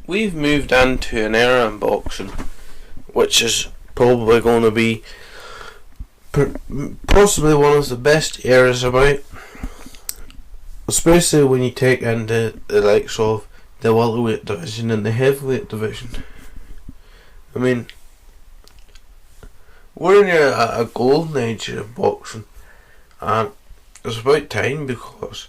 we've moved into an era in boxing which is probably going to be possibly one of the best eras about, especially when you take into the likes of the welterweight division and the heavyweight division. I mean, we're in a golden age of boxing, and it's about time, because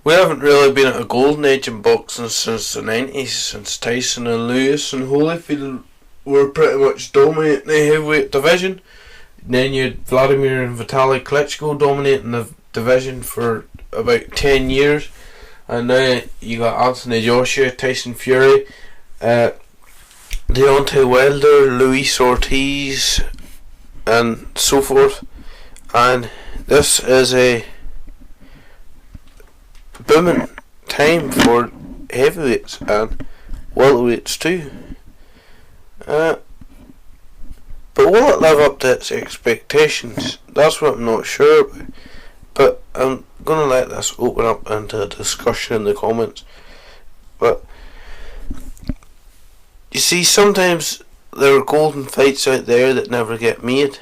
we haven't really been at a golden age in boxing since the 90s, since Tyson and Lewis and Holyfield were pretty much dominating the heavyweight division. Then you had Vladimir and Vitaly Klitschko dominating the division for about 10 years, and now you got Anthony Joshua, Tyson Fury, Deontay Wilder, Luis Ortiz, and so forth. And this is a booming time for heavyweights and welterweights too. But will it live up to its expectations? That's what I'm not sure about. But I'm going to let this open up into a discussion in the comments. But you see, sometimes there are golden fights out there that never get made.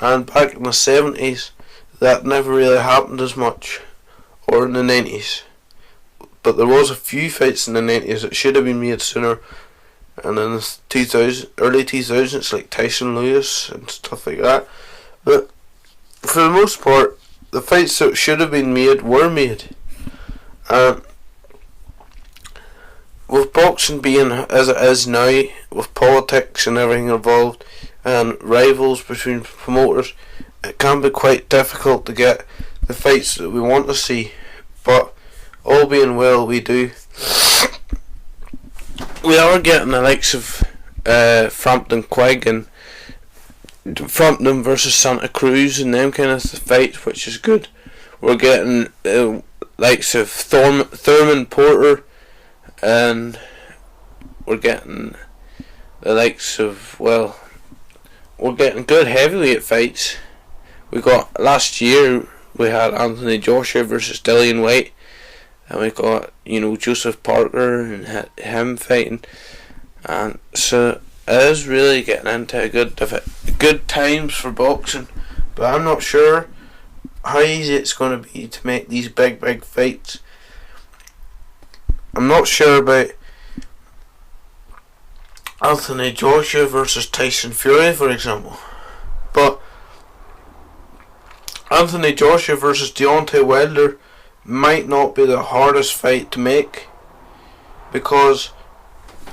And back in the 70s, that never really happened as much. Or in the 90s. But there was a few fights in the 90s that should have been made sooner. And in the early 2000s, like Tyson Lewis and stuff like that. But for the most part, the fights that should have been made were made. With boxing being as it is now, with politics and everything involved, and rivals between promoters, it can be quite difficult to get the fights that we want to see. But all being well, we do. We are getting the likes of Frampton Quigg and Frampton versus Santa Cruz and them kind of fights, which is good. We're getting the likes of Thurman Porter, and we're getting the likes of, well, we're getting good heavyweight fights. We got last year, we had Anthony Joshua versus Dillian White. And we got, Joseph Parker and him fighting. And so it is really getting into good times for boxing. But I'm not sure how easy it's going to be to make these big fights. I'm not sure about Anthony Joshua versus Tyson Fury, for example. But Anthony Joshua versus Deontay Wilder might not be the hardest fight to make, because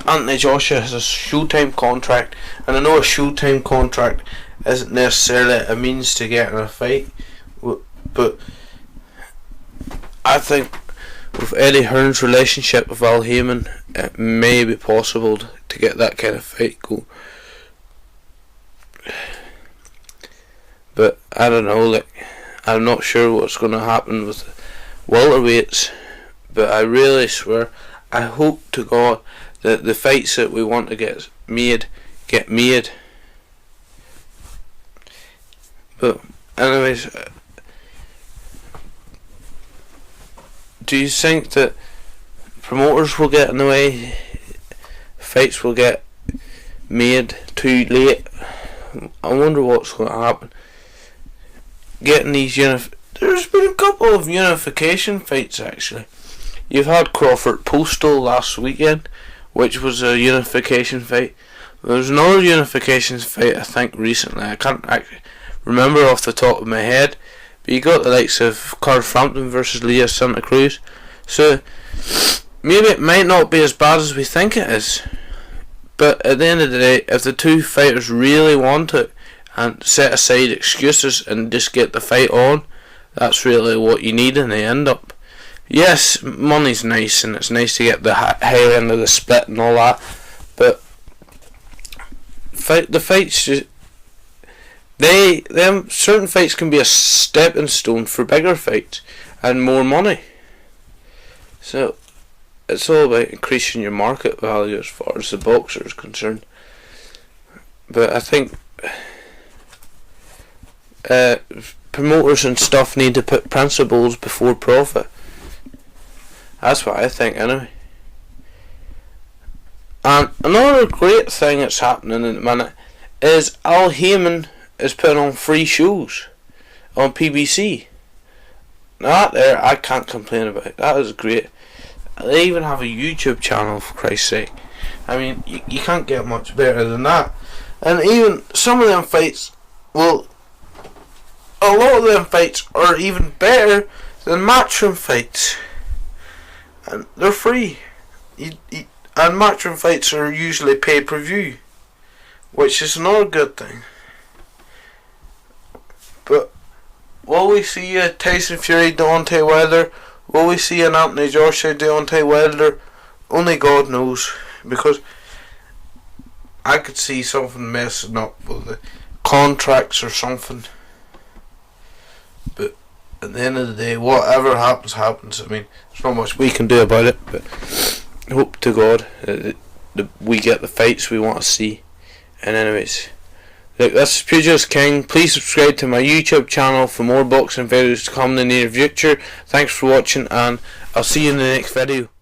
Anthony Joshua has a Showtime contract, and I know a Showtime contract isn't necessarily a means to getting a fight, but I think with Eddie Hearn's relationship with Al Heyman, it may be possible to get that kind of fight go. But I don't know, I'm not sure what's going to happen with welterweights, but I really swear, I hope to God that the fights that we want to get made. But anyways, do you think that promoters will get in the way? Fights will get made too late? I wonder what's going to happen. Getting these there's been a couple of unification fights actually. You've had Crawford Postal last weekend, which was a unification fight. There's another unification fight I think recently. I can't actually remember off the top of my head, but you got the likes of Carl Frampton versus Leah Santa Cruz. So maybe it might not be as bad as we think it is. But at the end of the day, if the two fighters really want it and set aside excuses and just get the fight on, that's really what you need in the end up. Yes, money's nice and it's nice to get the higher end of the split and all that, but the fights, certain fights can be a stepping stone for bigger fights and more money. So it's all about increasing your market value as far as the boxer is concerned. But I think promoters and stuff need to put principles before profit. That's what I think anyway. And another great thing that's happening at the minute is Al Heyman is putting on free shows on PBC. Now that there, I can't complain about it. That is great. They even have a YouTube channel, for Christ's sake. I mean, you can't get much better than that. And even some of them fights, well, a lot of them fights are even better than matchroom fights. And they're free. And matchroom fights are usually pay-per-view, which is another good thing. But will we see a Tyson Fury, Deontay Wilder? Will we see an Anthony Joshua, Deontay Wilder? Only God knows, because I could see something messing up with the contracts or something. But at the end of the day, whatever happens, happens. I mean, there's not much we can do about it, but hope to God that we get the fights we want to see. And anyways, look, this is Pugilist King. Please subscribe to my YouTube channel for more boxing videos to come in the near future. Thanks for watching, and I'll see you in the next video.